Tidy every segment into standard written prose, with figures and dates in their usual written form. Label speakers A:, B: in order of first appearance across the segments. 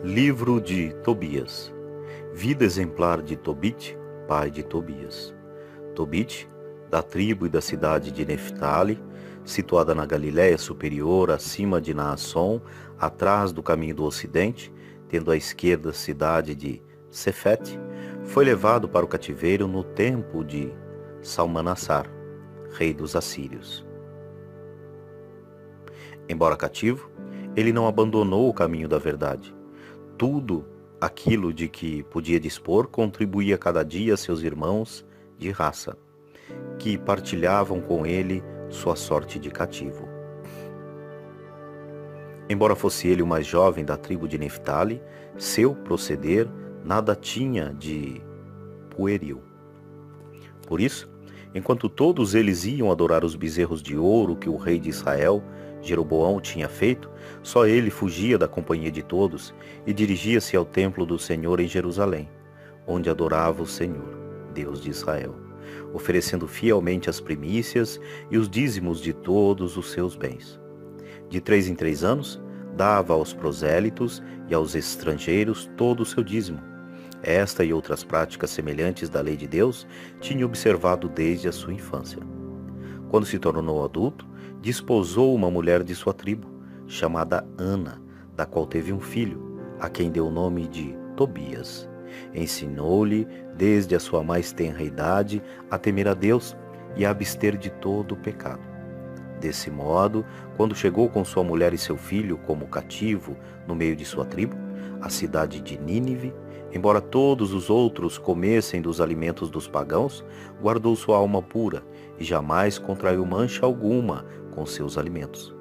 A: Livro de Tobias. Vida exemplar de Tobit, pai de Tobias. Tobit, da tribo e da cidade de Neftali, situada na Galiléia superior, acima de Naasson, atrás do caminho do ocidente, tendo à esquerda a cidade de Sefete, foi levado para o cativeiro no tempo de Salmanassar, rei dos assírios. Embora cativo, ele não abandonou o caminho da verdade. Tudo aquilo de que podia dispor contribuía cada dia a seus irmãos de raça, que partilhavam com ele sua sorte de cativo. Embora fosse ele o mais jovem da tribo de Neftali, seu proceder nada tinha de pueril. Por isso, enquanto todos eles iam adorar os bezerros de ouro que o rei de Israel, Jeroboão, tinha feito, só ele fugia da companhia de todos e dirigia-se ao templo do Senhor em Jerusalém, onde adorava o Senhor, Deus de Israel, oferecendo fielmente as primícias e os dízimos de todos os seus bens. De 3 em 3 anos, dava aos prosélitos e aos estrangeiros todo o seu dízimo. Esta e outras práticas semelhantes da lei de Deus tinha observado desde a sua infância. Quando se tornou adulto, desposou uma mulher de sua tribo, chamada Ana, da qual teve um filho, a quem deu o nome de Tobias. Ensinou-lhe, desde a sua mais tenra idade, a temer a Deus e a abster de todo o pecado. Desse modo, quando chegou com sua mulher e seu filho como cativo no meio de sua tribo, a cidade de Nínive, embora todos os outros comessem dos alimentos dos pagãos, guardou sua alma pura e jamais contraiu mancha alguma com seus alimentos.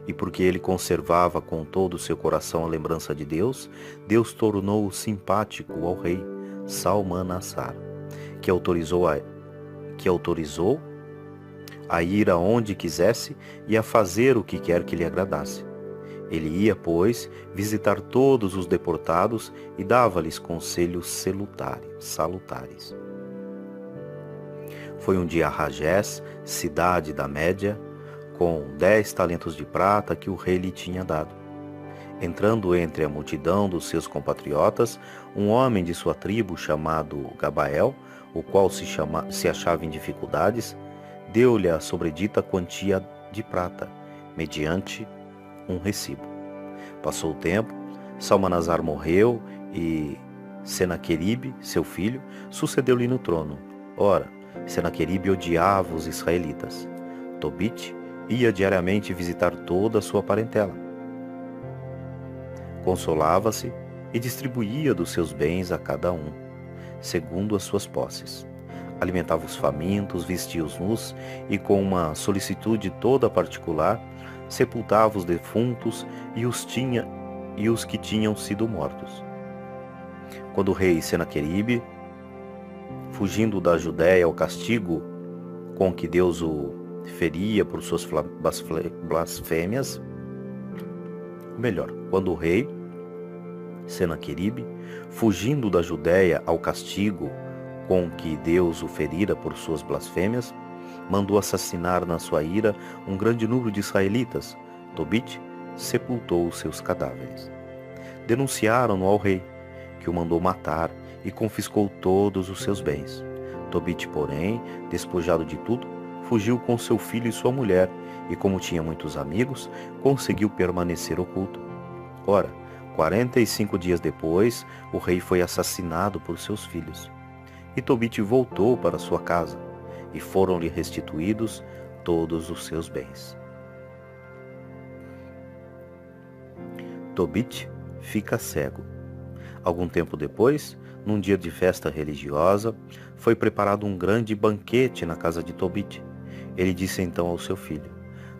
A: E porque ele conservava com todo o seu coração a lembrança de Deus, Deus tornou-o simpático ao rei Salmanassar, que autorizou a ir aonde quisesse e a fazer o que quer que lhe agradasse. Ele ia, pois, visitar todos os deportados e dava-lhes conselhos salutares. Foi um dia a Ragés, cidade da Média, com 10 talentos de prata que o rei lhe tinha dado. Entrando entre a multidão dos seus compatriotas, um homem de sua tribo chamado Gabael, o qual se achava em dificuldades, deu-lhe a sobredita quantia de prata, mediante um recibo. Passou o tempo, Salmanasar morreu e Senaqueribe, seu filho, sucedeu-lhe no trono. Ora, Senaqueribe odiava os israelitas. Tobit ia diariamente visitar toda a sua parentela. Consolava-se e distribuía dos seus bens a cada um, segundo as suas posses. Alimentava os famintos, vestia os nus e, com uma solicitude toda particular, sepultava os defuntos e os que tinham sido mortos. Quando o rei Senaqueribe, fugindo da Judéia ao castigo com que Deus o feria por suas blasfêmias, quando o rei Senaqueribe, fugindo da Judéia ao castigo com que Deus o ferira por suas blasfêmias, mandou assassinar na sua ira um grande número de israelitas. Tobit sepultou os seus cadáveres. Denunciaram-no ao rei, que o mandou matar e confiscou todos os seus bens. Tobit, porém, despojado de tudo, fugiu com seu filho e sua mulher, e como tinha muitos amigos, conseguiu permanecer oculto. Ora, 45 dias depois, o rei foi assassinado por seus filhos. E Tobit voltou para sua casa, e foram-lhe restituídos todos os seus bens. Tobit fica cego. Algum tempo depois, num dia de festa religiosa, foi preparado um grande banquete na casa de Tobit. Ele disse então ao seu filho: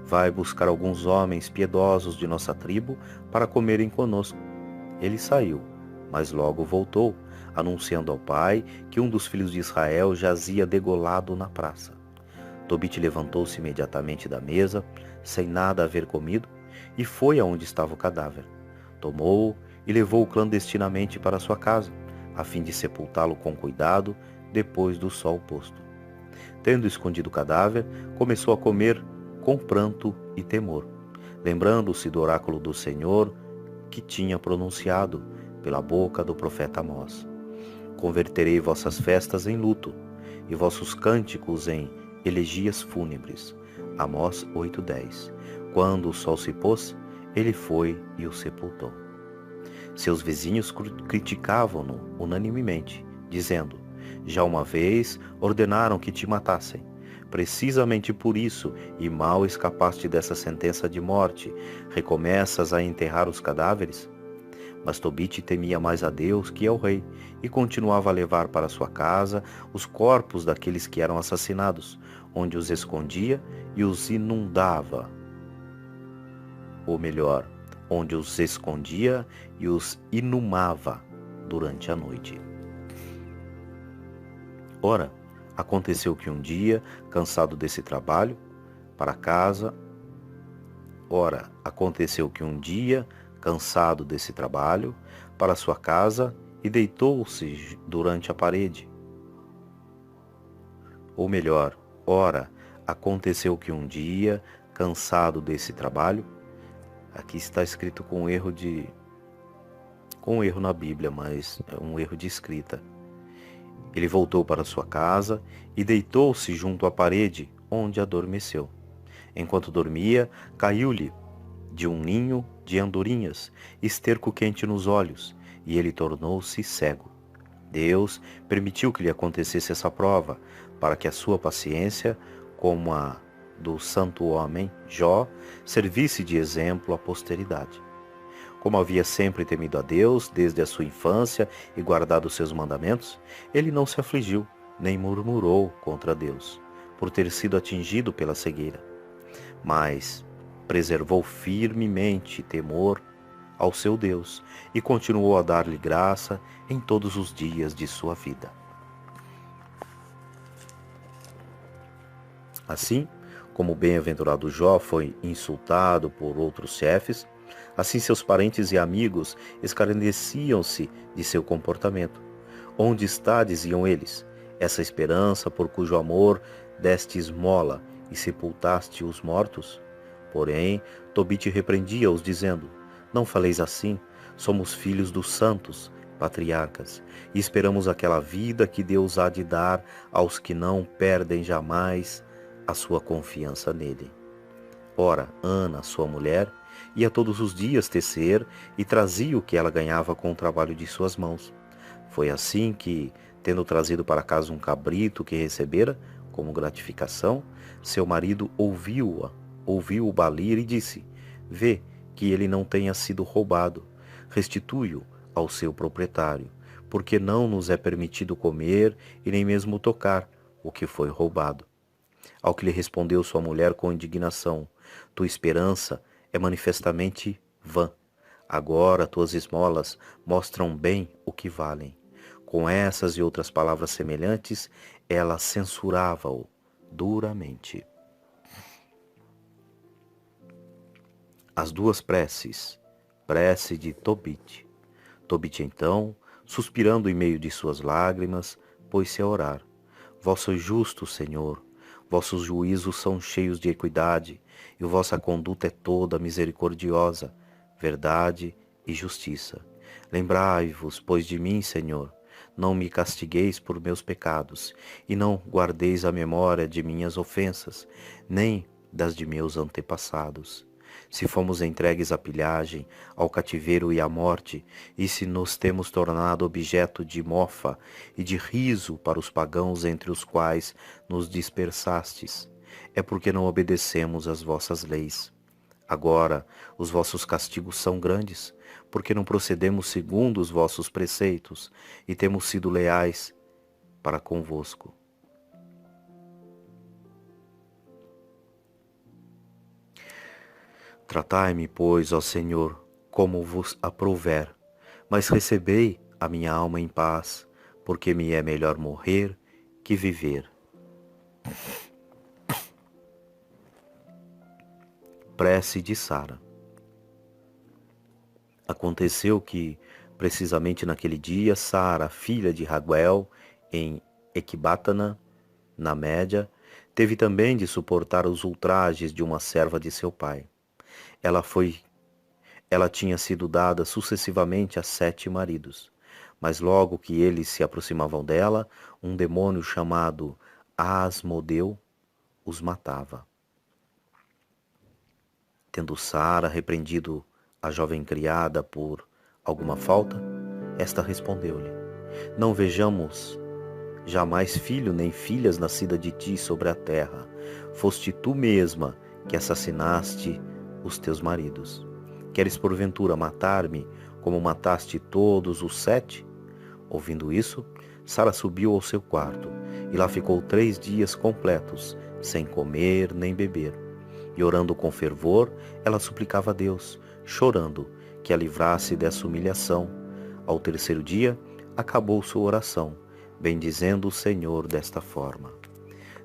A: vai buscar alguns homens piedosos de nossa tribo para comerem conosco. Ele saiu, mas logo voltou, anunciando ao pai que um dos filhos de Israel jazia degolado na praça. Tobit levantou-se imediatamente da mesa, sem nada haver comido, e foi aonde estava o cadáver. Tomou-o e levou-o clandestinamente para sua casa, a fim de sepultá-lo com cuidado depois do sol posto. Tendo escondido o cadáver, começou a comer com pranto e temor, lembrando-se do oráculo do Senhor que tinha pronunciado: pela boca do profeta Amós. Converterei vossas festas em luto, e vossos cânticos em elegias fúnebres. Amós 8:10. Quando o sol se pôs, ele foi e o sepultou. Seus vizinhos criticavam-no unanimemente, dizendo: já uma vez ordenaram que te matassem. Precisamente por isso, e mal escapaste dessa sentença de morte, recomeças a enterrar os cadáveres? Mas Tobite temia mais a Deus que ao rei, e continuava a levar para sua casa os corpos daqueles que eram assassinados, onde os escondia e os inundava. Ou melhor, onde os escondia e os inumava durante a noite. Ora, aconteceu que um dia, cansado desse trabalho, para casa. Ora, aconteceu que um dia, cansado desse trabalho, para sua casa e deitou-se durante a parede. Ou melhor, ora, aconteceu que um dia, cansado desse trabalho, aqui está escrito com um erro na Bíblia, mas é um erro de escrita. Ele voltou para sua casa e deitou-se junto à parede, onde adormeceu. Enquanto dormia, caiu-lhe de um ninho de andorinhas esterco quente nos olhos, e ele tornou-se cego. Deus permitiu que lhe acontecesse essa prova, para que a sua paciência, como a do santo homem Jó, servisse de exemplo à posteridade. Como havia sempre temido a Deus desde a sua infância e guardado os seus mandamentos, ele não se afligiu, nem murmurou contra Deus, por ter sido atingido pela cegueira. Mas preservou firmemente temor ao seu Deus e continuou a dar-lhe graça em todos os dias de sua vida. Assim, como o bem-aventurado Jó foi insultado por outros chefes, assim seus parentes e amigos escarneciam-se de seu comportamento. Onde está, diziam eles, essa esperança por cujo amor deste esmola e sepultaste os mortos? Porém, Tobite repreendia-os, dizendo: não faleis assim, somos filhos dos santos, patriarcas, e esperamos aquela vida que Deus há de dar aos que não perdem jamais a sua confiança nele. Ora, Ana, sua mulher, ia todos os dias tecer e trazia o que ela ganhava com o trabalho de suas mãos. Foi assim que, tendo trazido para casa um cabrito que recebera como gratificação, seu marido ouviu-o balir e disse: vê que ele não tenha sido roubado, restitui-o ao seu proprietário, porque não nos é permitido comer e nem mesmo tocar o que foi roubado. Ao que lhe respondeu sua mulher com indignação: tua esperança é manifestamente vã. Agora tuas esmolas mostram bem o que valem. Com essas e outras palavras semelhantes, ela censurava-o duramente. As duas preces. Prece de Tobite. Tobite então, suspirando em meio de suas lágrimas, pôs-se a orar. Vosso justo Senhor, vossos juízos são cheios de equidade, e vossa conduta é toda misericordiosa, verdade e justiça. Lembrai-vos, pois, de mim, Senhor, não me castigueis por meus pecados, e não guardeis a memória de minhas ofensas, nem das de meus antepassados. Se fomos entregues à pilhagem, ao cativeiro e à morte, e se nos temos tornado objeto de mofa e de riso para os pagãos entre os quais nos dispersastes, é porque não obedecemos às vossas leis. Agora, os vossos castigos são grandes, porque não procedemos segundo os vossos preceitos e temos sido leais para convosco. Tratai-me, pois, ó Senhor, como vos aprouver, mas recebei a minha alma em paz, porque me é melhor morrer que viver. Prece de Sara. Aconteceu que, precisamente naquele dia, Sara, filha de Raguel, em Ecbatana, na Média, teve também de suportar os ultrajes de uma serva de seu pai. Ela ela tinha sido dada sucessivamente a 7 maridos. Mas logo que eles se aproximavam dela, um demônio chamado Asmodeu os matava. Tendo Sara repreendido a jovem criada por alguma falta, esta respondeu-lhe: Não vejamos jamais filho nem filhas nascida de ti sobre a terra. Foste tu mesma que assassinaste os teus maridos. Queres porventura matar-me como mataste todos os 7? Ouvindo isso, Sara subiu ao seu quarto e lá ficou 3 dias completos, sem comer nem beber. E orando com fervor, ela suplicava a Deus, chorando, que a livrasse dessa humilhação. Ao 3º dia, acabou sua oração, bendizendo o Senhor desta forma: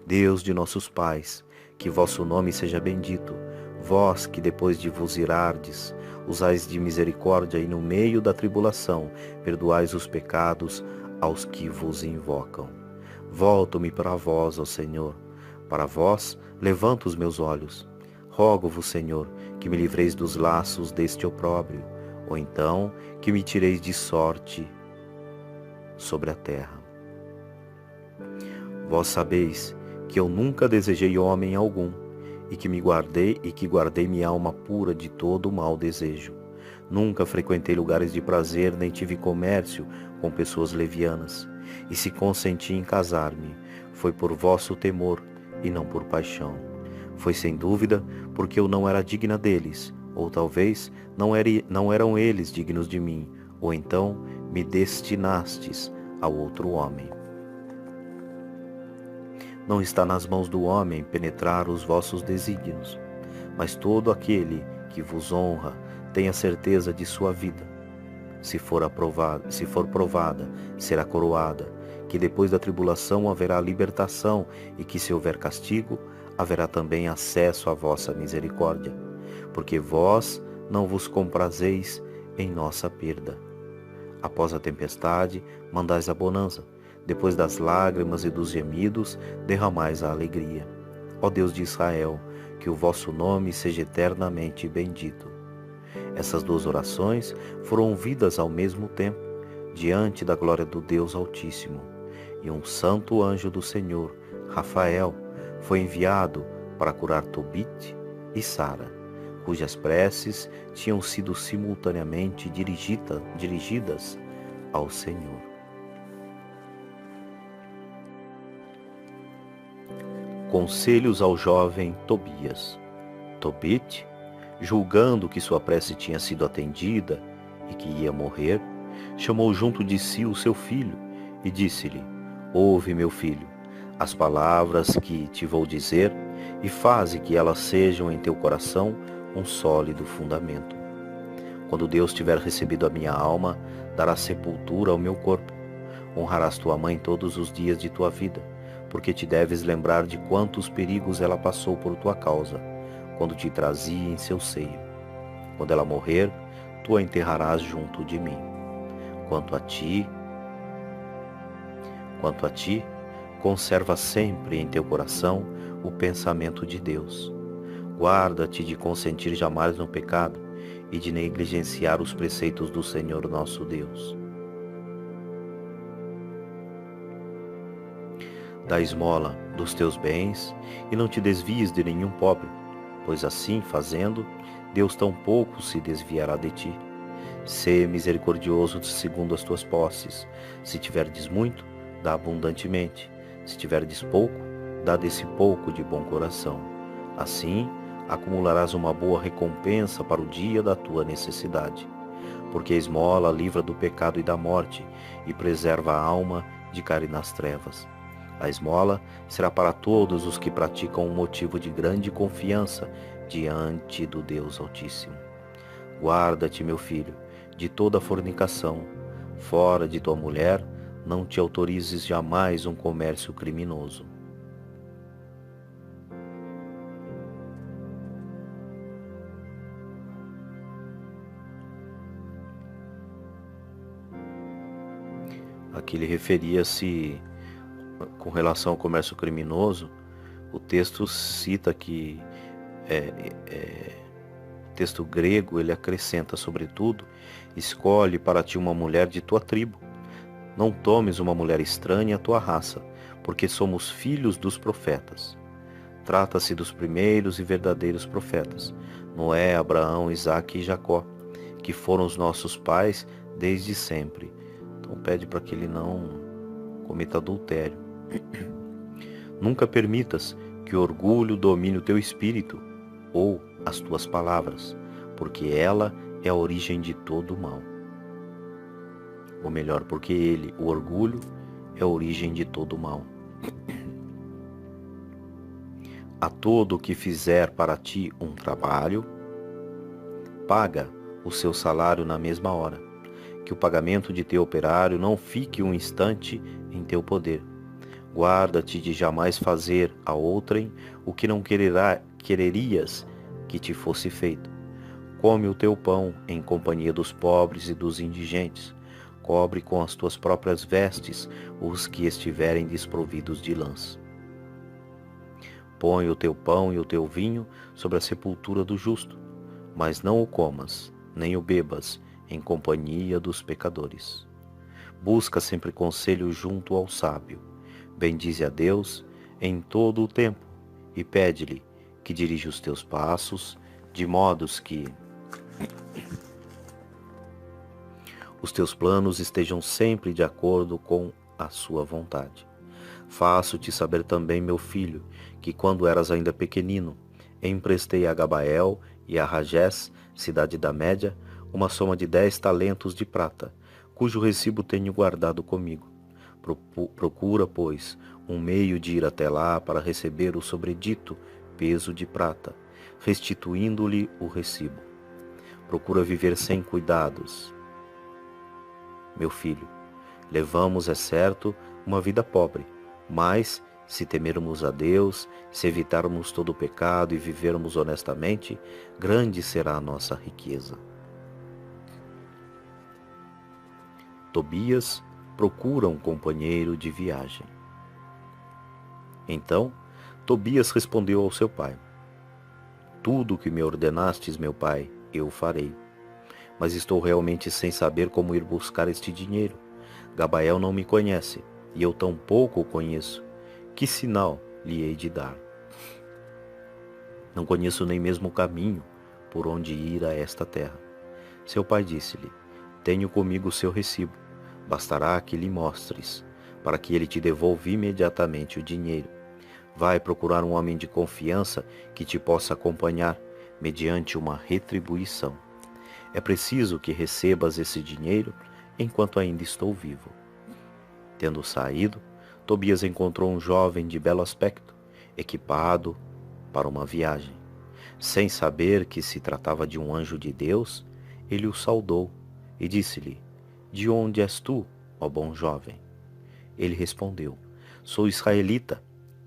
A: Deus de nossos pais, que vosso nome seja bendito, vós que depois de vos irardes, usais de misericórdia e no meio da tribulação, perdoais os pecados aos que vos invocam. Volto-me para vós, ó Senhor, para vós levanto os meus olhos. Rogo-vos, Senhor, que me livreis dos laços deste opróbrio, ou então que me tireis de sorte sobre a terra. Vós sabeis que eu nunca desejei homem algum, e que guardei minha alma pura de todo mau desejo. Nunca frequentei lugares de prazer, nem tive comércio com pessoas levianas. E se consenti em casar-me, foi por vosso temor e não por paixão. Foi sem dúvida porque eu não era digna deles, ou talvez não eram eles dignos de mim, ou então me destinastes ao outro homem. Não está nas mãos do homem penetrar os vossos desígnios, mas todo aquele que vos honra tem a certeza de sua vida. Se for provada, será coroada, que depois da tribulação haverá libertação, e que se houver castigo, haverá também acesso à vossa misericórdia, porque vós não vos comprazeis em nossa perda. Após a tempestade, mandais a bonança. Depois das lágrimas e dos gemidos, derramais a alegria. Ó Deus de Israel, que o vosso nome seja eternamente bendito. Essas 2 orações foram ouvidas ao mesmo tempo, diante da glória do Deus Altíssimo. E um santo anjo do Senhor, Rafael, foi enviado para curar Tobit e Sara, cujas preces tinham sido simultaneamente dirigidas ao Senhor. Conselhos ao jovem Tobias. Tobit, julgando que sua prece tinha sido atendida e que ia morrer, chamou junto de si o seu filho e disse-lhe: Ouve, meu filho, as palavras que te vou dizer e faze que elas sejam em teu coração um sólido fundamento. Quando Deus tiver recebido a minha alma, dará sepultura ao meu corpo. Honrarás tua mãe todos os dias de tua vida, porque te deves lembrar de quantos perigos ela passou por tua causa, quando te trazia em seu seio. Quando ela morrer, tu a enterrarás junto de mim. Quanto a ti, conserva sempre em teu coração o pensamento de Deus. Guarda-te de consentir jamais no pecado e de negligenciar os preceitos do Senhor nosso Deus. Dá esmola dos teus bens e não te desvies de nenhum pobre, pois assim fazendo, Deus tampouco se desviará de ti. Sê misericordioso segundo as tuas posses. Se tiverdes muito, dá abundantemente. Se tiverdes pouco, dá desse pouco de bom coração. Assim, acumularás uma boa recompensa para o dia da tua necessidade. Porque a esmola livra do pecado e da morte, e preserva a alma de cair nas trevas. A esmola será para todos os que praticam um motivo de grande confiança diante do Deus Altíssimo. Guarda-te, meu filho, de toda fornicação. Fora de tua mulher, não te autorizes jamais um comércio criminoso. Aqui ele referia-se com relação ao comércio criminoso. O texto cita que texto grego, ele acrescenta, sobretudo, escolhe para ti uma mulher de tua tribo. Não tomes uma mulher estranha à tua raça, porque somos filhos dos profetas. Trata-se dos primeiros e verdadeiros profetas, Noé, Abraão, Isaque e Jacó, que foram os nossos pais desde sempre. Então pede para que ele não cometa adultério. Nunca permitas que o orgulho domine o teu espírito ou as tuas palavras, porque ela é a origem de todo o mal. Ou melhor, porque ele, o orgulho, é a origem de todo o mal. A todo o que fizer para ti um trabalho, paga o seu salário na mesma hora. Que o pagamento de teu operário não fique um instante em teu poder. Guarda-te de jamais fazer a outrem o que não quererias que te fosse feito. Come o teu pão em companhia dos pobres e dos indigentes. Cobre com as tuas próprias vestes os que estiverem desprovidos de lãs. Põe o teu pão e o teu vinho sobre a sepultura do justo, mas não o comas, nem o bebas, em companhia dos pecadores. Busca sempre conselho junto ao sábio. Bendize a Deus em todo o tempo e pede-lhe que dirija os teus passos, de modos que os teus planos estejam sempre de acordo com a sua vontade. Faço-te saber também, meu filho, que quando eras ainda pequenino, emprestei a Gabael e a Ragés, cidade da Média, uma soma de 10 talentos de prata, cujo recibo tenho guardado comigo. Procura, pois, um meio de ir até lá para receber o sobredito peso de prata, restituindo-lhe o recibo. Procura viver sem cuidados. Meu filho, levamos, é certo, uma vida pobre, mas, se temermos a Deus, se evitarmos todo o pecado e vivermos honestamente, grande será a nossa riqueza. Tobias procura um companheiro de viagem. Então, Tobias respondeu ao seu pai: Tudo o que me ordenastes, meu pai, eu farei. Mas estou realmente sem saber como ir buscar este dinheiro. Gabael não me conhece, e eu tampouco o conheço. Que sinal lhe hei de dar? Não conheço nem mesmo o caminho por onde ir a esta terra. Seu pai disse-lhe: Tenho comigo o seu recibo. Bastará que lhe mostres, para que ele te devolva imediatamente o dinheiro. Vai procurar um homem de confiança que te possa acompanhar, mediante uma retribuição. É preciso que recebas esse dinheiro enquanto ainda estou vivo. Tendo saído, Tobias encontrou um jovem de belo aspecto, equipado para uma viagem. Sem saber que se tratava de um anjo de Deus, ele o saudou e disse-lhe: De onde és tu, ó bom jovem? Ele respondeu: Sou israelita.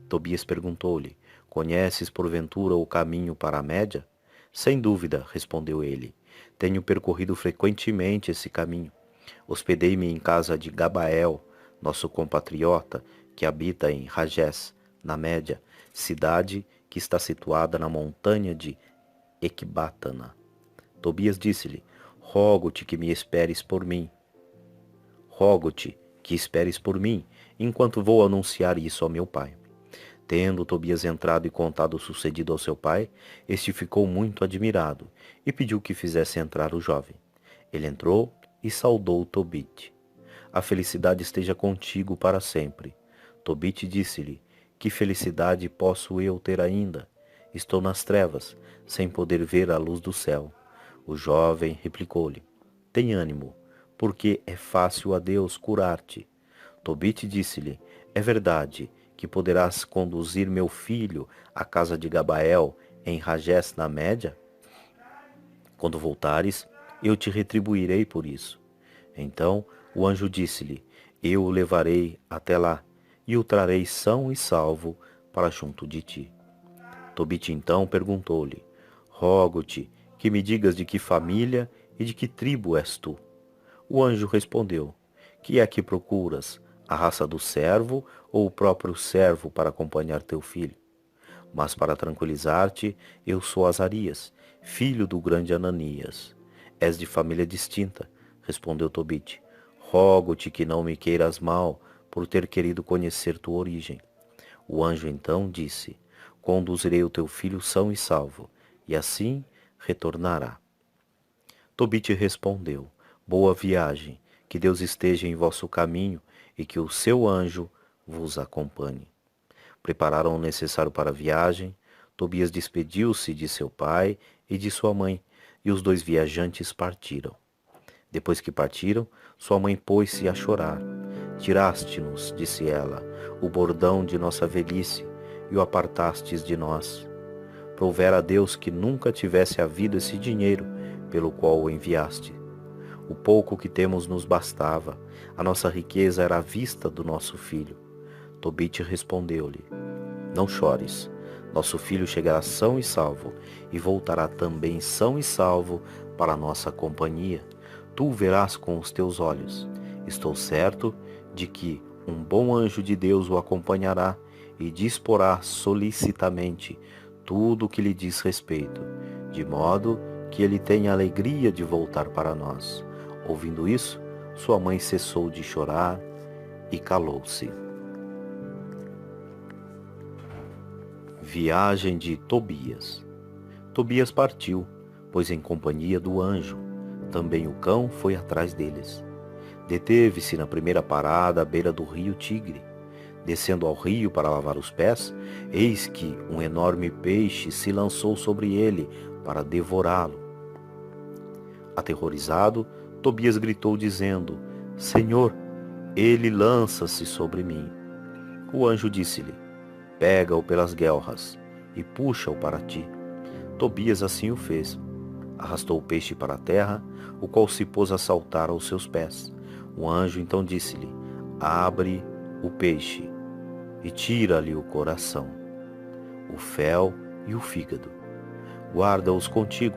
A: Tobias perguntou-lhe: Conheces porventura o caminho para a Média? Sem dúvida, respondeu ele. Tenho percorrido frequentemente esse caminho. Hospedei-me em casa de Gabael, nosso compatriota, que habita em Ragés, na Média, cidade que está situada na montanha de Ecbatana. Tobias disse-lhe: Rogo-te que me esperes por mim. Rogo-te que esperes por mim, enquanto vou anunciar isso ao meu pai. Tendo Tobias entrado e contado o sucedido ao seu pai, este ficou muito admirado e pediu que fizesse entrar o jovem. Ele entrou e saudou Tobit. A felicidade esteja contigo para sempre. Tobit disse-lhe: Que felicidade posso eu ter ainda? Estou nas trevas, sem poder ver a luz do céu. O jovem replicou-lhe: Tem ânimo, porque é fácil a Deus curar-te. Tobit disse-lhe: É verdade que poderás conduzir meu filho à casa de Gabael, em Ragés, na Média? Quando voltares, eu te retribuirei por isso. Então o anjo disse-lhe: Eu o levarei até lá, e o trarei são e salvo para junto de ti. Tobit então perguntou-lhe: Rogo-te que me digas de que família e de que tribo és tu. O anjo respondeu: Que é que procuras? A raça do servo ou o próprio servo para acompanhar teu filho? Mas para tranquilizar-te, eu sou Azarias, filho do grande Ananias. És de família distinta, respondeu Tobite. Rogo-te que não me queiras mal por ter querido conhecer tua origem. O anjo então disse: Conduzirei o teu filho são e salvo, e assim retornará. Tobite respondeu: Boa viagem, que Deus esteja em vosso caminho e que o seu anjo vos acompanhe. Prepararam o necessário para a viagem. Tobias despediu-se de seu pai e de sua mãe, e os dois viajantes partiram. Depois que partiram, sua mãe pôs-se a chorar. Tiraste-nos, disse ela, o bordão de nossa velhice e o apartastes de nós. Provera a Deus que nunca tivesse havido esse dinheiro pelo qual o enviaste. O pouco que temos nos bastava, a nossa riqueza era à vista do nosso filho. Tobite respondeu-lhe: Não chores, nosso filho chegará são e salvo, e voltará também são e salvo para a nossa companhia. Tu o verás com os teus olhos. Estou certo de que um bom anjo de Deus o acompanhará e disporá solicitamente tudo o que lhe diz respeito, de modo que ele tenha alegria de voltar para nós. Ouvindo isso, sua mãe cessou de chorar e calou-se. Viagem de Tobias. Tobias partiu, pois em companhia do anjo. Também o cão foi atrás deles. Deteve-se na primeira parada à beira do rio Tigre. Descendo ao rio para lavar os pés, eis que um enorme peixe se lançou sobre ele para devorá-lo. Aterrorizado, Tobias gritou dizendo: Senhor, ele lança-se sobre mim. O anjo disse-lhe: Pega-o pelas guelras e puxa-o para ti. Tobias assim o fez. Arrastou o peixe para a terra, o qual se pôs a saltar aos seus pés. O anjo então disse-lhe: Abre o peixe e tira-lhe o coração, o fel e o fígado. Guarda-os contigo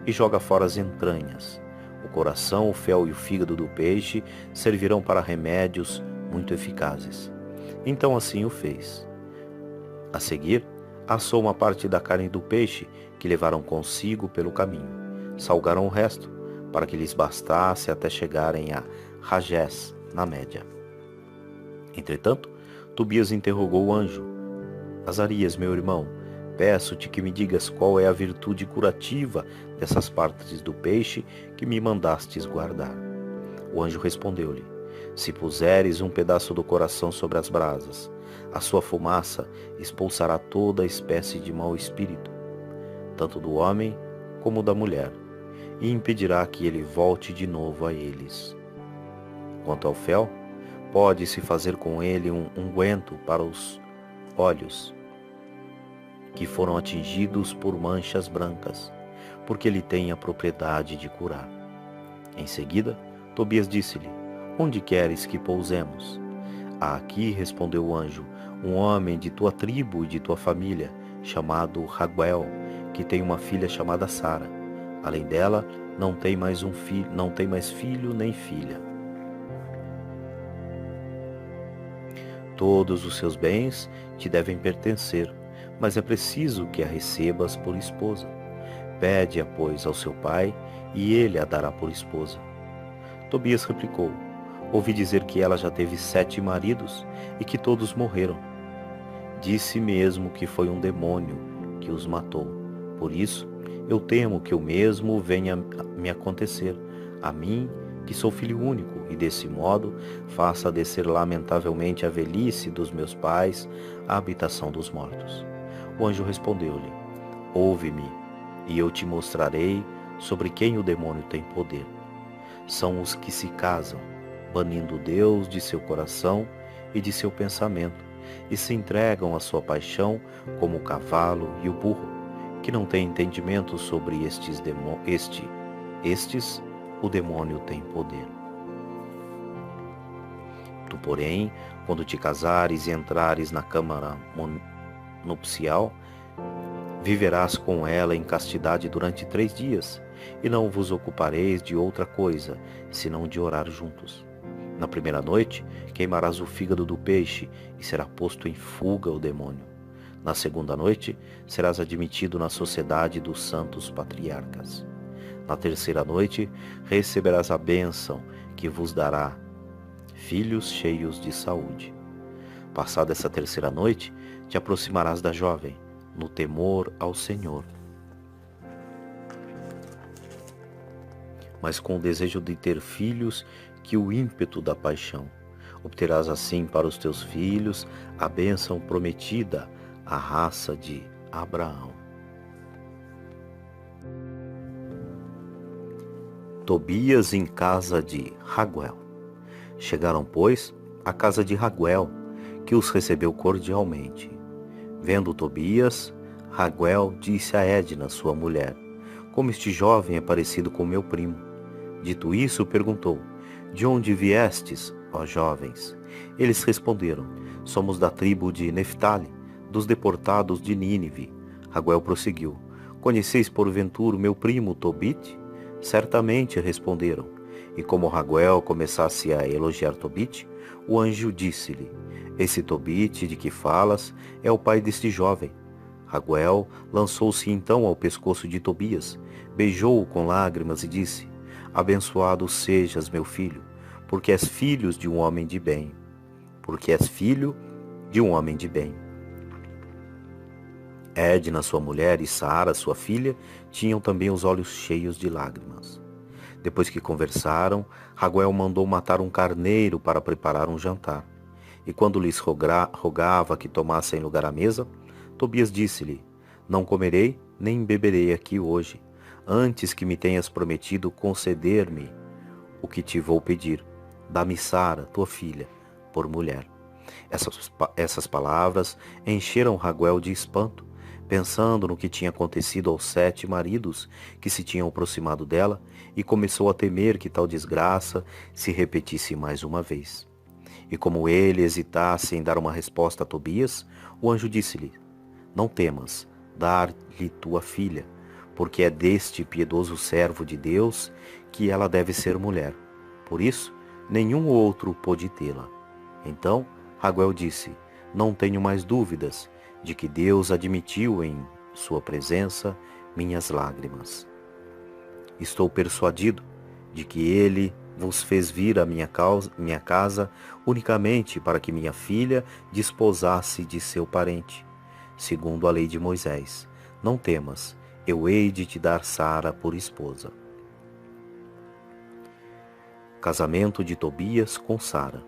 A: e joga fora as entranhas. O coração, o fel e o fígado do peixe servirão para remédios muito eficazes. Então assim o fez. A seguir, assou uma parte da carne do peixe que levaram consigo pelo caminho. Salgaram o resto, para que lhes bastasse até chegarem a Ragés, na Média. Entretanto, Tobias interrogou o anjo: Azarias, meu irmão, peço-te que me digas qual é a virtude curativa dessas partes do peixe que me mandastes guardar. O anjo respondeu-lhe: Se puseres um pedaço do coração sobre as brasas, a sua fumaça expulsará toda espécie de mau espírito, tanto do homem como da mulher, e impedirá que ele volte de novo a eles. Quanto ao fel, pode-se fazer com ele um unguento para os olhos que foram atingidos por manchas brancas, porque ele tem a propriedade de curar. Em seguida, Tobias disse-lhe: Onde queres que pousemos? Aqui, respondeu o anjo, um homem de tua tribo e de tua família, chamado Raguel, que tem uma filha chamada Sara. Além dela, não tem mais filho nem filha. Todos os seus bens te devem pertencer, mas é preciso que a recebas por esposa. Pede-a, pois, ao seu pai, e ele a dará por esposa. Tobias replicou: Ouvi dizer que ela já teve 7 maridos e que todos morreram. Disse mesmo que foi um demônio que os matou. Por isso, eu temo que o mesmo venha me acontecer, a mim, que sou filho único, e desse modo faça descer lamentavelmente a velhice dos meus pais à habitação dos mortos. O anjo respondeu-lhe: Ouve-me, e eu te mostrarei sobre quem o demônio tem poder. São os que se casam, banindo Deus de seu coração e de seu pensamento, e se entregam à sua paixão como o cavalo e o burro, que não têm entendimento sobre estes, o demônio tem poder. Tu, porém, quando te casares e entrares na câmara nupcial, viverás com ela em castidade durante 3 dias, e não vos ocupareis de outra coisa, senão de orar juntos. Na primeira noite, queimarás o fígado do peixe, e será posto em fuga o demônio. Na segunda noite, serás admitido na sociedade dos santos patriarcas. Na terceira noite, receberás a bênção que vos dará filhos cheios de saúde. Passada essa terceira noite, te aproximarás da jovem, no temor ao Senhor, mas com o desejo de ter filhos que o ímpeto da paixão. Obterás assim para os teus filhos a bênção prometida à raça de Abraão. Tobias em casa de Raguel. Chegaram, pois, à casa de Raguel, que os recebeu cordialmente. Vendo Tobias, Raguel disse a Edna, sua mulher: como este jovem é parecido com meu primo. Dito isso, perguntou: de onde viestes, ó jovens? Eles responderam: somos da tribo de Neftali, dos deportados de Nínive. Raguel prosseguiu: conheceis porventura o meu primo Tobite? Certamente, responderam. E como Raguel começasse a elogiar Tobite, o anjo disse-lhe: esse Tobite de que falas é o pai deste jovem. Raguel lançou-se então ao pescoço de Tobias, beijou-o com lágrimas e disse: abençoado sejas, meu filho, porque és filho de um homem de bem. Porque és filho de um homem de bem. Edna, sua mulher, e Sara, sua filha, tinham também os olhos cheios de lágrimas. Depois que conversaram, Raguel mandou matar um carneiro para preparar um jantar. E quando lhes rogava que tomassem lugar à mesa, Tobias disse-lhe: não comerei nem beberei aqui hoje, antes que me tenhas prometido conceder-me o que te vou pedir. Dá-me Sara, tua filha, por mulher. Essas palavras encheram Raguel de espanto, pensando no que tinha acontecido aos 7 maridos que se tinham aproximado dela, e começou a temer que tal desgraça se repetisse mais uma vez. E como ele hesitasse em dar uma resposta a Tobias, o anjo disse-lhe: não temas, dar-lhe tua filha, porque é deste piedoso servo de Deus que ela deve ser mulher. Por isso, nenhum outro pôde tê-la. Então Raguel disse: não tenho mais dúvidas de que Deus admitiu em sua presença minhas lágrimas. Estou persuadido de que ele vos fez vir à minha casa unicamente para que minha filha desposasse de seu parente, segundo a lei de Moisés. Não temas, eu hei de te dar Sara por esposa. Casamento de Tobias com Sara.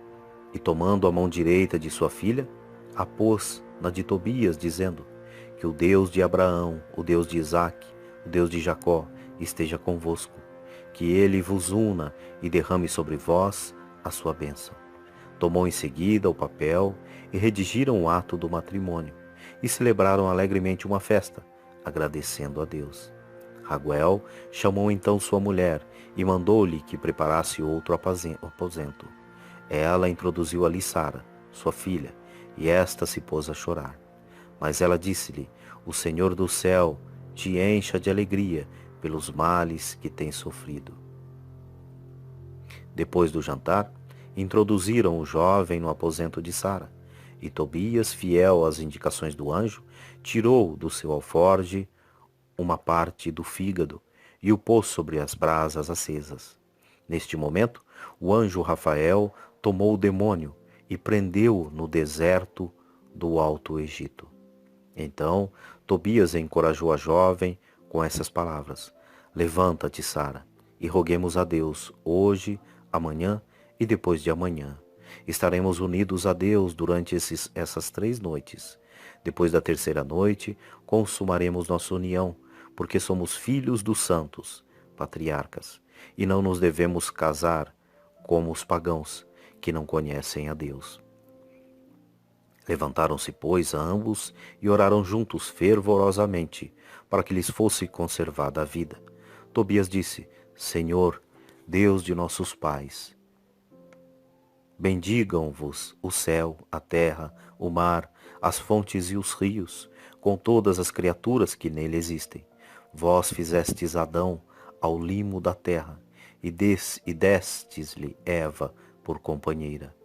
A: E tomando a mão direita de sua filha, a pôs na de Tobias, dizendo: que o Deus de Abraão, o Deus de Isaque, o Deus de Jacó, esteja convosco, que ele vos una e derrame sobre vós a sua bênção. Tomou em seguida o papel e redigiram o ato do matrimônio, e celebraram alegremente uma festa, agradecendo a Deus. Raguel chamou então sua mulher e mandou-lhe que preparasse outro aposento. Ela introduziu ali Sara, sua filha, e esta se pôs a chorar. Mas ela disse-lhe: o Senhor do céu te encha de alegria pelos males que tens sofrido. Depois do jantar, introduziram o jovem no aposento de Sara, e Tobias, fiel às indicações do anjo, tirou do seu alforje uma parte do fígado e o pôs sobre as brasas acesas. Neste momento, o anjo Rafael tomou o demônio e prendeu-o no deserto do Alto Egito. Então, Tobias encorajou a jovem com essas palavras: levanta-te, Sara, e roguemos a Deus, hoje, amanhã e depois de amanhã. Estaremos unidos a Deus durante essas 3 noites. Depois da terceira noite, consumaremos nossa união, porque somos filhos dos santos, patriarcas, e não nos devemos casar como os pagãos, que não conhecem a Deus. Levantaram-se, pois, ambos e oraram juntos fervorosamente, para que lhes fosse conservada a vida. Tobias disse: Senhor, Deus de nossos pais, bendigam-vos o céu, a terra, o mar, as fontes e os rios, com todas as criaturas que nele existem. Vós fizestes Adão ao limo da terra, e destes-lhe Eva por companheira.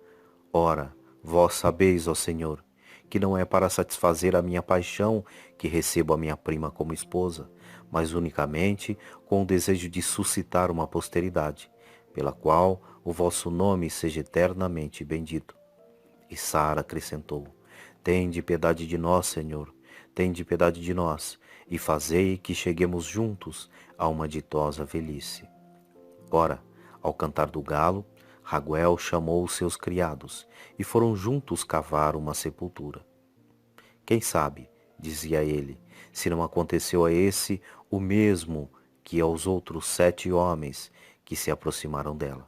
A: Ora, vós sabeis, ó Senhor, que não é para satisfazer a minha paixão que recebo a minha prima como esposa, mas unicamente com o desejo de suscitar uma posteridade, pela qual o vosso nome seja eternamente bendito. E Sara acrescentou: Tende piedade de nós, Senhor, tende piedade de nós, e fazei que cheguemos juntos a uma ditosa velhice. Ora, ao cantar do galo, Raguel chamou os seus criados, e foram juntos cavar uma sepultura. Quem sabe, dizia ele, se não aconteceu a esse o mesmo que aos outros 7 homens que se aproximaram dela.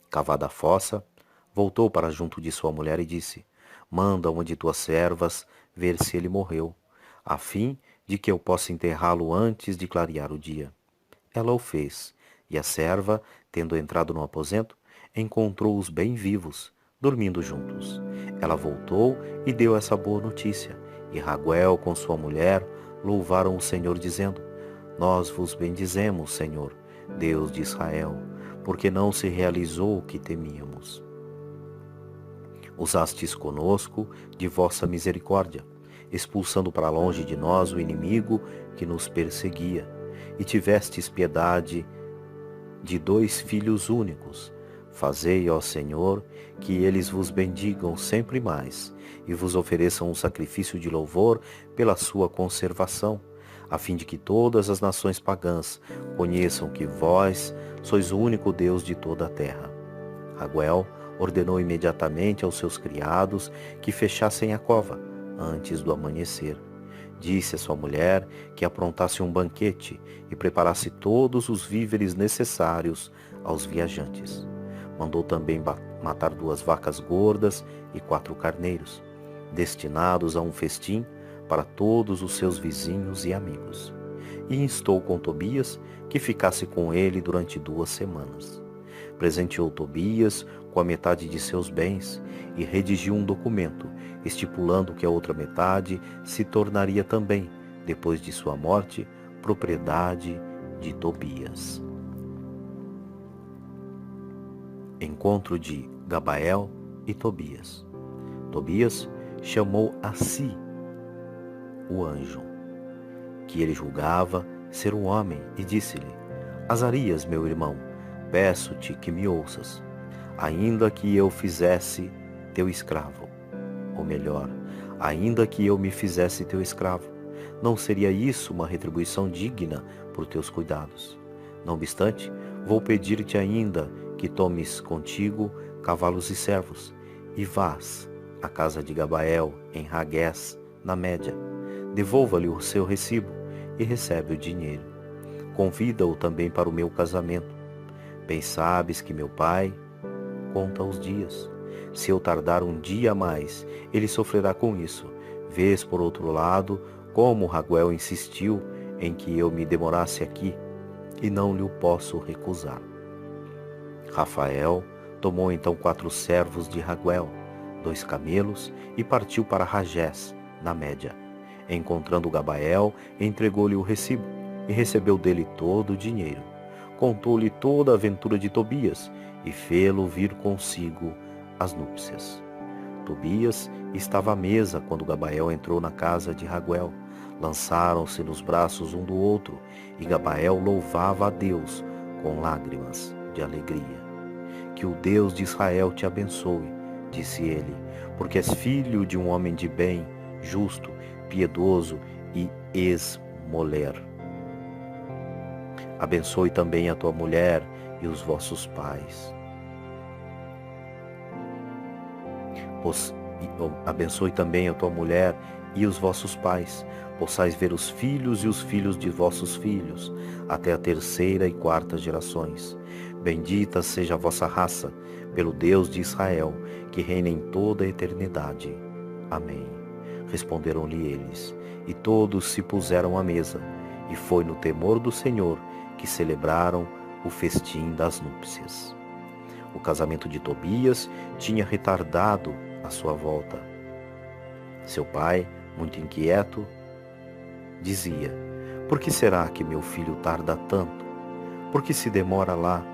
A: Cavada a fossa, voltou para junto de sua mulher e disse: Manda uma de tuas servas ver se ele morreu, a fim de que eu possa enterrá-lo antes de clarear o dia. Ela o fez, e a serva, tendo entrado no aposento, encontrou-os bem vivos, dormindo juntos. Ela voltou e deu essa boa notícia, e Raguel com sua mulher louvaram o Senhor, dizendo: Nós vos bendizemos, Senhor, Deus de Israel, porque não se realizou o que temíamos. Usastes conosco de vossa misericórdia, expulsando para longe de nós o inimigo que nos perseguia, e tivestes piedade de 2 filhos únicos. Fazei, ó Senhor, que eles vos bendigam sempre mais, e vos ofereçam um sacrifício de louvor pela sua conservação, a fim de que todas as nações pagãs conheçam que vós sois o único Deus de toda a terra. Raguel ordenou imediatamente aos seus criados que fechassem a cova antes do amanhecer. Disse a sua mulher que aprontasse um banquete e preparasse todos os víveres necessários aos viajantes. Mandou também matar 2 vacas gordas e 4 carneiros, destinados a um festim para todos os seus vizinhos e amigos. E instou com Tobias que ficasse com ele durante 2 semanas. Presenteou Tobias com a metade de seus bens e redigiu um documento estipulando que a outra metade se tornaria também, depois de sua morte, propriedade de Tobias. Encontro de Gabael e Tobias. Tobias chamou a si o anjo, que ele julgava ser um homem, e disse-lhe: Azarias, meu irmão, peço-te que me ouças, ainda que eu fizesse teu escravo. Ou melhor, ainda que eu me fizesse teu escravo, não seria isso uma retribuição digna por teus cuidados? Não obstante, vou pedir-te ainda que tomes contigo cavalos e servos, e vás à casa de Gabael, em Ragués, na Média. Devolva-lhe o seu recibo e recebe o dinheiro. Convida-o também para o meu casamento. Bem sabes que meu pai conta os dias. Se eu tardar um dia a mais, ele sofrerá com isso. Vês, por outro lado, como Raguel insistiu em que eu me demorasse aqui, e não lhe o posso recusar. Rafael tomou então 4 servos de Raguel, 2 camelos, e partiu para Ragés, na Média. Encontrando Gabael, entregou-lhe o recibo, e recebeu dele todo o dinheiro. Contou-lhe toda a aventura de Tobias, e fê-lo vir consigo às núpcias. Tobias estava à mesa quando Gabael entrou na casa de Raguel. Lançaram-se nos braços um do outro, e Gabael louvava a Deus com lágrimas de alegria. Que o Deus de Israel te abençoe, disse ele, porque és filho de um homem de bem, justo, piedoso e esmoler. Abençoe também a tua mulher e os vossos pais. Abençoe também a tua mulher e os vossos pais, possais ver os filhos e os filhos de vossos filhos, até a 3ª e 4ª gerações. Bendita seja a vossa raça, pelo Deus de Israel, que reina em toda a eternidade. Amém. Responderam-lhe eles, e todos se puseram à mesa, e foi no temor do Senhor que celebraram o festim das núpcias. O casamento de Tobias tinha retardado a sua volta. Seu pai, muito inquieto, dizia: Por que será que meu filho tarda tanto? Por que se demora lá?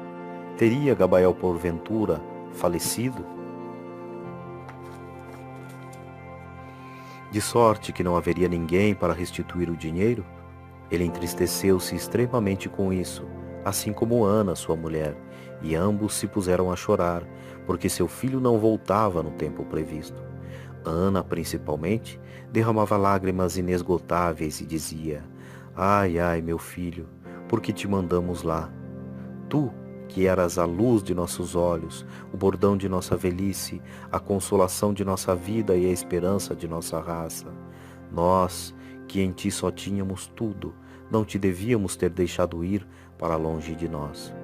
A: Teria Gabael porventura falecido? de sorte que não haveria ninguém para restituir o dinheiro? Ele entristeceu-se extremamente com isso, assim como Ana, sua mulher, e ambos se puseram a chorar, porque seu filho não voltava no tempo previsto. Ana, principalmente, derramava lágrimas inesgotáveis e dizia: Ai, ai, meu filho, por que te mandamos lá? Tu, que eras a luz de nossos olhos, o bordão de nossa velhice, a consolação de nossa vida e a esperança de nossa raça. Nós, que em ti só tínhamos tudo, não te devíamos ter deixado ir para longe de nós.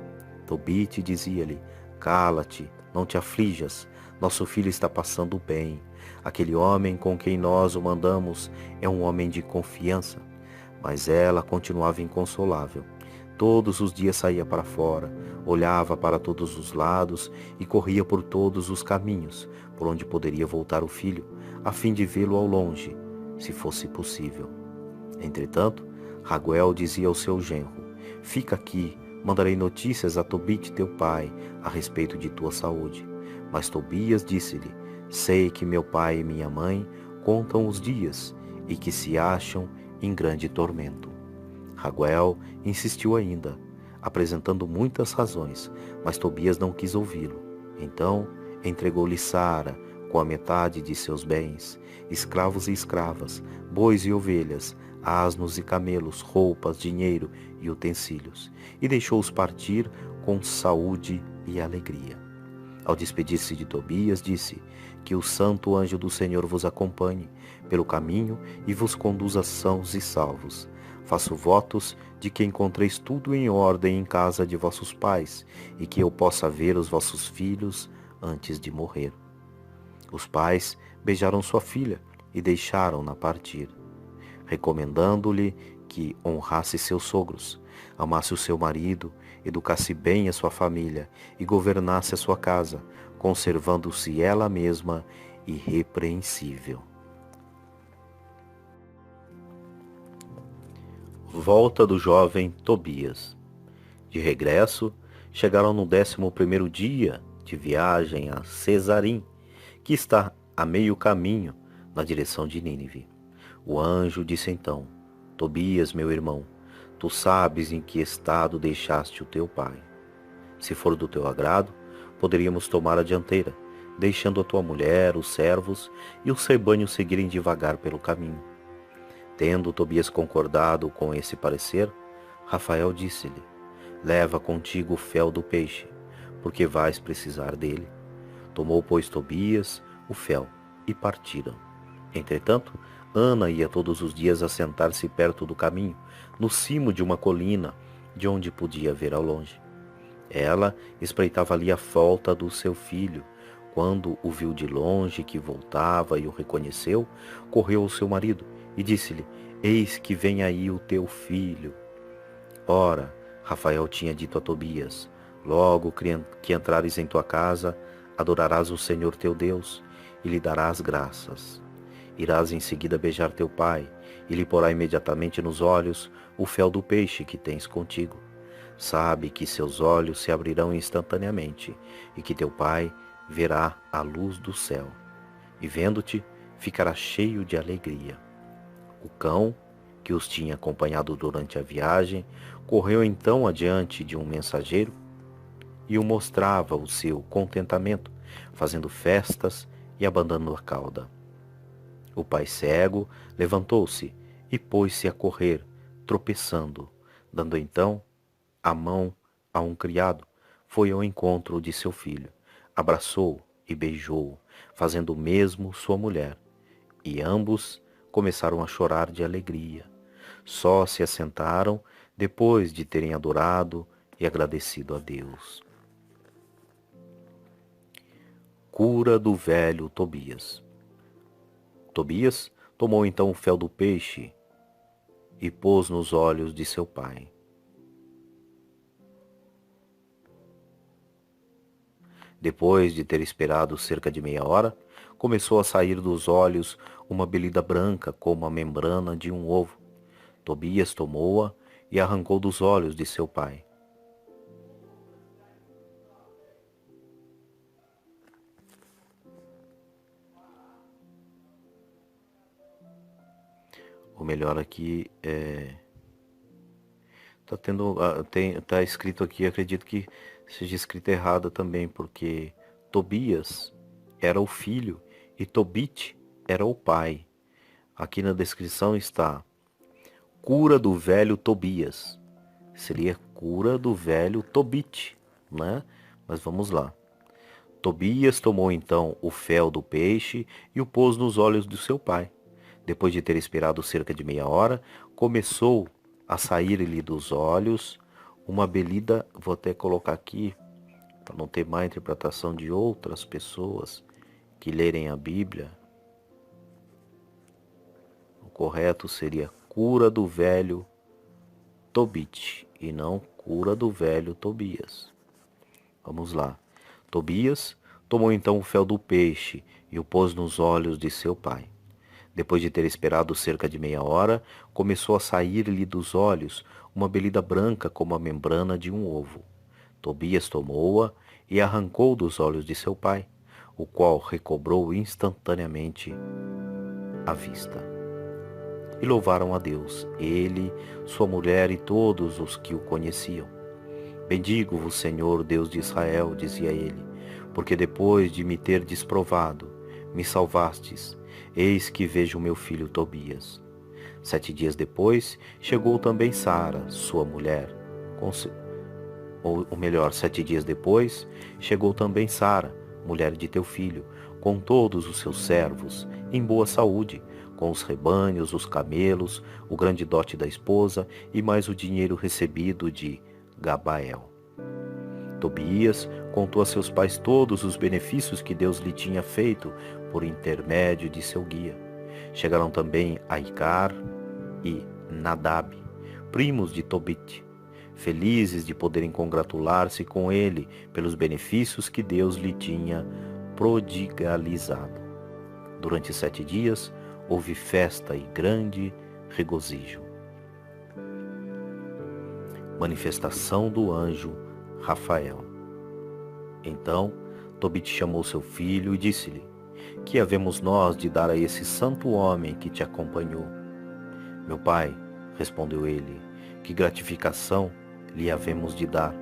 A: Tobite dizia-lhe: Cala-te, não te aflijas, nosso filho está passando bem. Aquele homem com quem nós o mandamos é um homem de confiança. Mas ela continuava inconsolável. Todos os dias saía para fora, olhava para todos os lados e corria por todos os caminhos, por onde poderia voltar o filho, a fim de vê-lo ao longe, se fosse possível. Entretanto, Raguel dizia ao seu genro: Fica aqui, mandarei notícias a Tobite teu pai a respeito de tua saúde. Mas Tobias disse-lhe: Sei que meu pai e minha mãe contam os dias e que se acham em grande tormento. Raguel insistiu ainda, apresentando muitas razões, mas Tobias não quis ouvi-lo. Então entregou-lhe Sara com a metade de seus bens, escravos e escravas, bois e ovelhas, asnos e camelos, roupas, dinheiro e utensílios, e deixou-os partir com saúde e alegria. Ao despedir-se de Tobias, disse: Que o santo anjo do Senhor vos acompanhe pelo caminho e vos conduza sãos e salvos. Faço votos de que encontreis tudo em ordem em casa de vossos pais e que eu possa ver os vossos filhos antes de morrer. Os pais beijaram sua filha e deixaram-na partir, recomendando-lhe que honrasse seus sogros, amasse o seu marido, educasse bem a sua família e governasse a sua casa, conservando-se ela mesma irrepreensível. Volta do jovem Tobias. De regresso, chegaram no 11º dia de viagem a Cesarim, que está a meio caminho na direção de Nínive. O anjo disse então: Tobias, meu irmão, tu sabes em que estado deixaste o teu pai. Se for do teu agrado, poderíamos tomar a dianteira, deixando a tua mulher, os servos e os rebanhos seguirem devagar pelo caminho. Tendo Tobias concordado com esse parecer, Rafael disse-lhe: Leva contigo o fel do peixe, porque vais precisar dele. Tomou, pois, Tobias o fel e partiram. Entretanto, Ana ia todos os dias assentar-se perto do caminho, no cimo de uma colina, de onde podia ver ao longe. Ela espreitava ali a volta do seu filho. Quando o viu de longe que voltava e o reconheceu, correu ao seu marido e disse-lhe: Eis que vem aí o teu filho. Ora, Rafael tinha dito a Tobias: Logo que entrares em tua casa, adorarás o Senhor teu Deus e lhe darás graças. Irás em seguida beijar teu pai e lhe porá imediatamente nos olhos o fel do peixe que tens contigo. Sabe que seus olhos se abrirão instantaneamente e que teu pai verá a luz do céu, e vendo-te, ficará cheio de alegria. O cão, que os tinha acompanhado durante a viagem, correu então adiante de um mensageiro e o mostrava o seu contentamento, fazendo festas e abanando a cauda. O pai cego levantou-se e pôs-se a correr, tropeçando, dando então a mão a um criado, foi ao encontro de seu filho, abraçou-o e beijou-o, fazendo o mesmo sua mulher, e ambos começaram a chorar de alegria. Só se assentaram depois de terem adorado e agradecido a Deus. Cura do velho Tobias. Tobias tomou então o fel do peixe e pôs nos olhos de seu pai. Depois de ter esperado cerca de meia hora, começou a sair dos olhos uma belida branca como a membrana de um ovo. Tobias tomou-a e arrancou dos olhos de seu pai. melhor, aqui tá escrito aqui, acredito que seja escrito errado também, porque Tobias era o filho e Tobit era o pai. Aqui na descrição está cura do velho Tobias. Seria cura do velho Tobit, né? Mas vamos lá. Tobias tomou então o fel do peixe e o pôs nos olhos do seu pai. Depois de ter esperado cerca de meia hora, começou a sair-lhe dos olhos uma belida. Vou até colocar aqui, para não ter má interpretação de outras pessoas que lerem a Bíblia. O correto seria cura do velho Tobit e não cura do velho Tobias. Vamos lá. Tobias tomou então o fel do peixe e o pôs nos olhos de seu pai. Depois de ter esperado cerca de meia hora, começou a sair-lhe dos olhos uma belida branca como a membrana de um ovo. Tobias tomou-a e arrancou dos olhos de seu pai, o qual recobrou instantaneamente a vista. E louvaram a Deus, ele, sua mulher e todos os que o conheciam. Bendigo-vos, Senhor, Deus de Israel, dizia ele, porque depois de me ter desprovado, me salvastes. Eis que vejo meu filho Tobias. 7 dias depois, chegou também Sara, sua mulher. Ou melhor, 7 dias depois, chegou também Sara, mulher de teu filho, com todos os seus servos, em boa saúde, com os rebanhos, os camelos, o grande dote da esposa e mais o dinheiro recebido de Gabael. Tobias contou a seus pais todos os benefícios que Deus lhe tinha feito por intermédio de seu guia. Chegaram também Aicar e Nadab, primos de Tobit, felizes de poderem congratular-se com ele pelos benefícios que Deus lhe tinha prodigalizado. Durante 7 dias houve festa e grande regozijo. Manifestação do anjo Rafael. Então Tobit chamou seu filho e disse-lhe: que havemos nós de dar a esse santo homem que te acompanhou? Meu pai, respondeu ele, que gratificação lhe havemos de dar?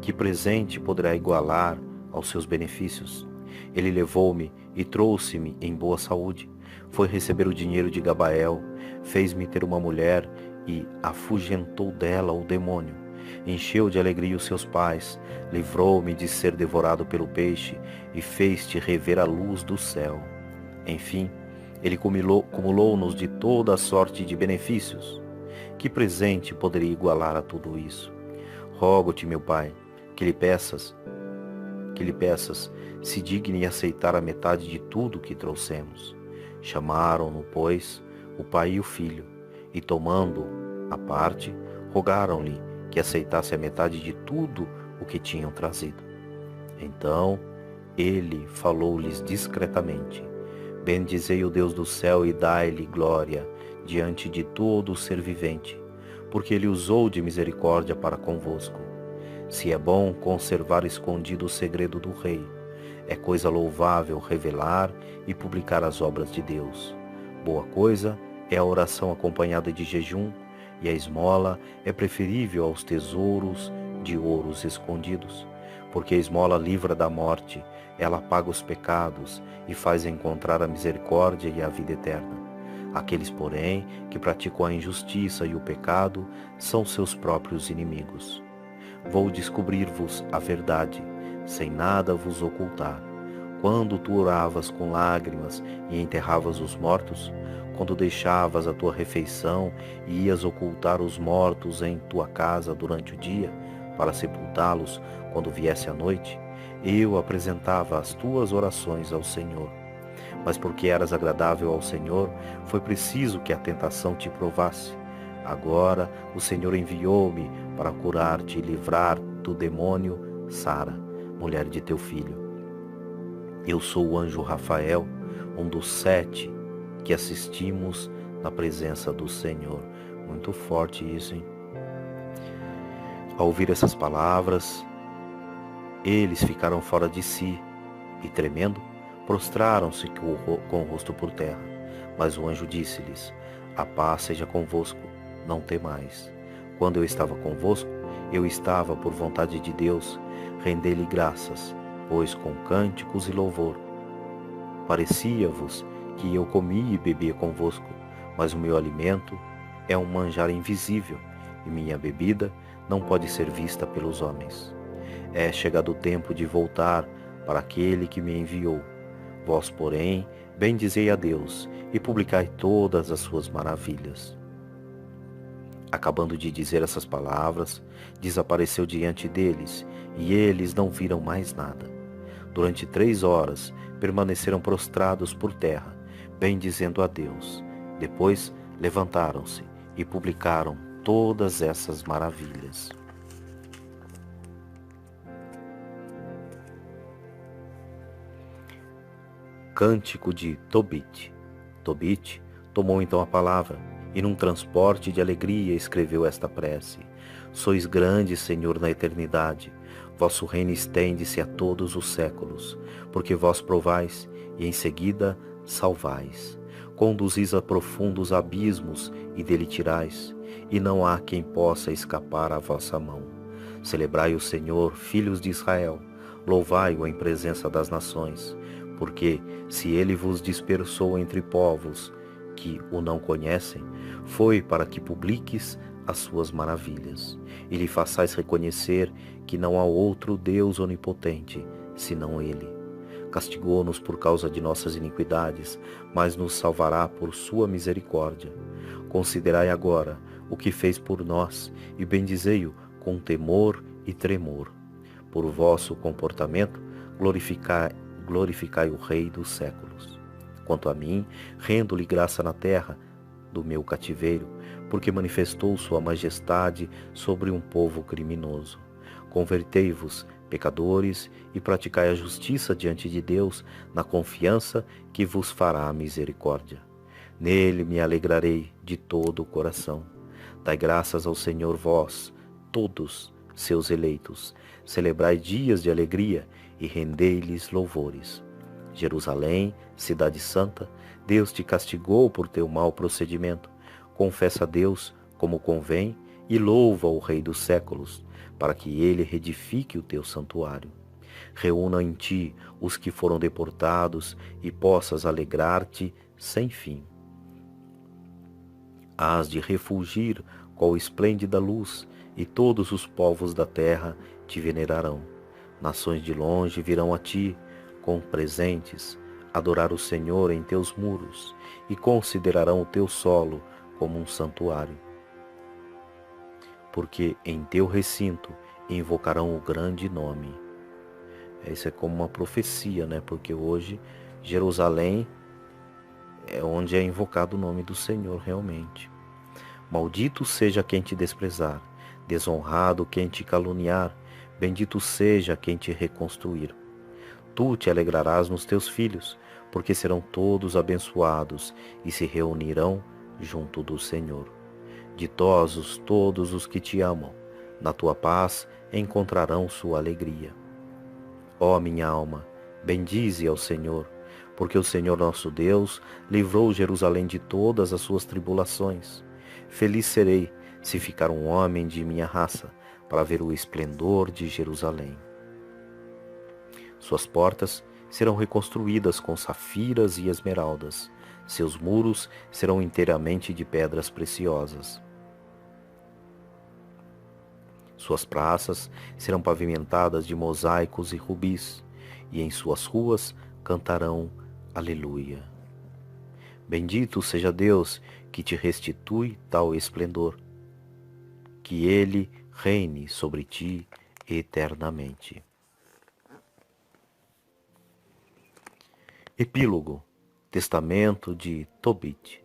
A: Que presente poderá igualar aos seus benefícios? Ele levou-me e trouxe-me em boa saúde. Foi receber o dinheiro de Gabael, fez-me ter uma mulher e afugentou dela o demônio. Encheu de alegria os seus pais, livrou-me de ser devorado pelo peixe e fez-te rever a luz do céu. Enfim, ele cumulou-nos de toda a sorte de benefícios. Que presente poderia igualar a tudo isso? Rogo-te, meu pai, que lhe peças, se digne aceitar a metade de tudo que trouxemos. Chamaram-no, pois, o pai e o filho, e tomando a parte, rogaram-lhe que aceitasse a metade de tudo o que tinham trazido. Então ele falou-lhes discretamente: bendizei o Deus do céu e dai-lhe glória diante de todo o ser vivente, porque ele usou de misericórdia para convosco. Se é bom conservar escondido o segredo do rei, é coisa louvável revelar e publicar as obras de Deus. Boa coisa é a oração acompanhada de jejum, e a esmola é preferível aos tesouros de ouros escondidos, porque a esmola livra da morte, ela apaga os pecados e faz encontrar a misericórdia e a vida eterna. Aqueles, porém, que praticam a injustiça e o pecado são seus próprios inimigos. Vou descobrir-vos a verdade, sem nada vos ocultar. Quando tu oravas com lágrimas e enterravas os mortos, quando deixavas a tua refeição e ias ocultar os mortos em tua casa durante o dia, para sepultá-los quando viesse a noite, eu apresentava as tuas orações ao Senhor. Mas porque eras agradável ao Senhor, foi preciso que a tentação te provasse. Agora o Senhor enviou-me para curar-te e livrar do demônio Sara, mulher de teu filho. Eu sou o anjo Rafael, um dos 7 que assistimos na presença do Senhor. Muito forte isso, hein? Ao ouvir essas palavras, eles ficaram fora de si e, tremendo, prostraram-se com o rosto por terra. Mas o anjo disse-lhes: A paz seja convosco, não temais. Quando eu estava convosco, eu estava, por vontade de Deus, render-lhe graças, pois com cânticos e louvor. Parecia-vos que eu comia e bebia convosco, mas o meu alimento é um manjar invisível, e minha bebida não pode ser vista pelos homens. É chegado o tempo de voltar para aquele que me enviou. Vós, porém, bendizei a Deus e publicai todas as suas maravilhas. Acabando de dizer essas palavras, desapareceu diante deles, e eles não viram mais nada. Durante 3 horas permaneceram prostrados por terra, bendizendo a Deus. Depois levantaram-se e publicaram todas essas maravilhas. Cântico de Tobit. Tobit tomou então a palavra e, num transporte de alegria, escreveu esta prece: Sois grande, Senhor, na eternidade. Vosso reino estende-se a todos os séculos, porque vós provais e em seguida salvais. Conduzis a profundos abismos e dele tirais, e não há quem possa escapar à vossa mão. Celebrai o Senhor, filhos de Israel, louvai-o em presença das nações, porque se ele vos dispersou entre povos que o não conhecem, foi para que publiques as suas maravilhas, e lhe façais reconhecer que não há outro Deus onipotente, senão ele. Castigou-nos por causa de nossas iniquidades, mas nos salvará por sua misericórdia. Considerai agora o que fez por nós, e bendizei-o com temor e tremor. Por vosso comportamento, glorificai o Rei dos séculos. Quanto a mim, rendo-lhe graça na terra do meu cativeiro, porque manifestou sua majestade sobre um povo criminoso. Convertei-vos, pecadores, e praticai a justiça diante de Deus, na confiança que vos fará misericórdia. Nele me alegrarei de todo o coração. Dai graças ao Senhor vós, todos seus eleitos. Celebrai dias de alegria e rendei-lhes louvores. Jerusalém, cidade santa, Deus te castigou por teu mau procedimento. Confessa a Deus como convém e louva o Rei dos séculos, para que ele reedifique o teu santuário. Reúna em ti os que foram deportados e possas alegrar-te sem fim. Hás de refulgir qual esplêndida luz, e todos os povos da terra te venerarão. Nações de longe virão a ti com presentes, adorar o Senhor em teus muros, e considerarão o teu solo como um santuário. Porque em teu recinto invocarão o grande nome. Isso é como uma profecia, né? Porque hoje Jerusalém é onde é invocado o nome do Senhor realmente. Maldito seja quem te desprezar, desonrado quem te caluniar, bendito seja quem te reconstruir. Tu te alegrarás nos teus filhos, porque serão todos abençoados e se reunirão junto do Senhor. Ditosos todos os que te amam, na tua paz encontrarão sua alegria. Ó minha alma, bendize ao Senhor, porque o Senhor nosso Deus livrou Jerusalém de todas as suas tribulações. Feliz serei se ficar um homem de minha raça, para ver o esplendor de Jerusalém. Suas portas serão reconstruídas com safiras e esmeraldas. Seus muros serão inteiramente de pedras preciosas. Suas praças serão pavimentadas de mosaicos e rubis, e em suas ruas cantarão Aleluia. Bendito seja Deus que te restitui tal esplendor, que ele reine sobre ti eternamente. Epílogo. Testamento de Tobit.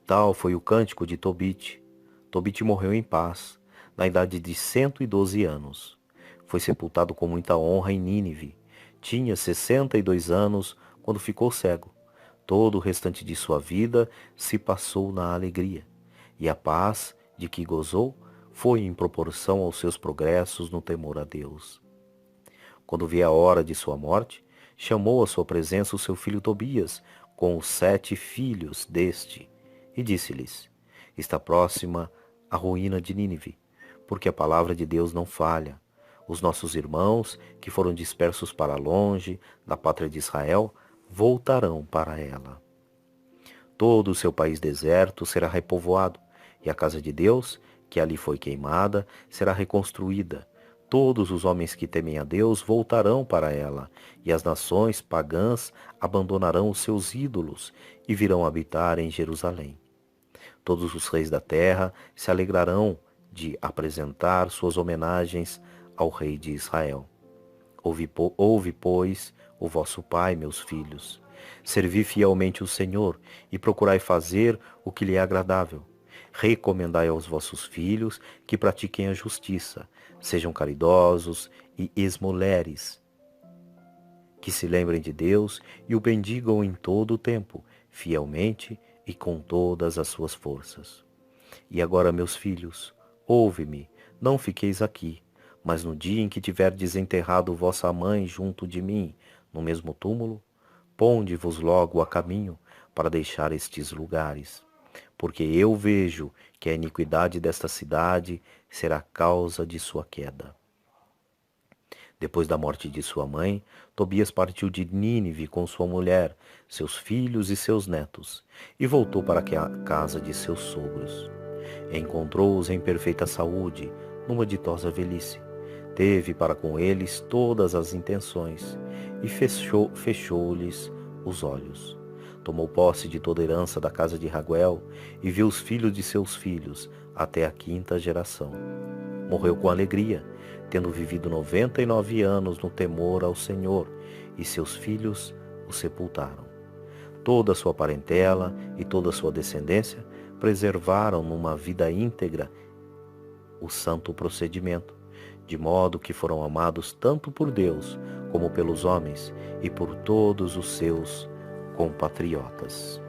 A: Tal foi o cântico de Tobit. Tobit morreu em paz, na idade de 112 anos. Foi sepultado com muita honra em Nínive. Tinha 62 anos quando ficou cego. Todo o restante de sua vida se passou na alegria, e a paz de que gozou foi em proporção aos seus progressos no temor a Deus. Quando veio a hora de sua morte, chamou à sua presença o seu filho Tobias, com os 7 filhos deste, e disse-lhes: Está próxima a ruína de Nínive, porque a palavra de Deus não falha. Os nossos irmãos, que foram dispersos para longe da pátria de Israel, voltarão para ela. Todo o seu país deserto será repovoado, e a casa de Deus, que ali foi queimada, será reconstruída. Todos os homens que temem a Deus voltarão para ela, e as nações pagãs abandonarão os seus ídolos e virão habitar em Jerusalém. Todos os reis da terra se alegrarão de apresentar suas homenagens ao rei de Israel. Ouve, pois, o vosso Pai, meus filhos. Servi fielmente o Senhor e procurai fazer o que lhe é agradável. Recomendai aos vossos filhos que pratiquem a justiça, sejam caridosos e esmoleres, que se lembrem de Deus e o bendigam em todo o tempo, fielmente e com todas as suas forças. E agora, meus filhos, ouve-me, não fiqueis aqui, mas no dia em que tiverdes enterrado vossa mãe junto de mim, no mesmo túmulo, ponde-vos logo a caminho para deixar estes lugares. Porque eu vejo que a iniquidade desta cidade será causa de sua queda. Depois da morte de sua mãe, Tobias partiu de Nínive com sua mulher, seus filhos e seus netos, e voltou para a casa de seus sogros. Encontrou-os em perfeita saúde, numa ditosa velhice. Teve para com eles todas as intenções, e fechou-lhes os olhos. Tomou posse de toda a herança da casa de Raguel, e viu os filhos de seus filhos, até a 5ª geração. Morreu com alegria, tendo vivido 99 anos no temor ao Senhor, e seus filhos o sepultaram. Toda a sua parentela e toda a sua descendência preservaram numa vida íntegra o santo procedimento, de modo que foram amados tanto por Deus como pelos homens e por todos os seus compatriotas.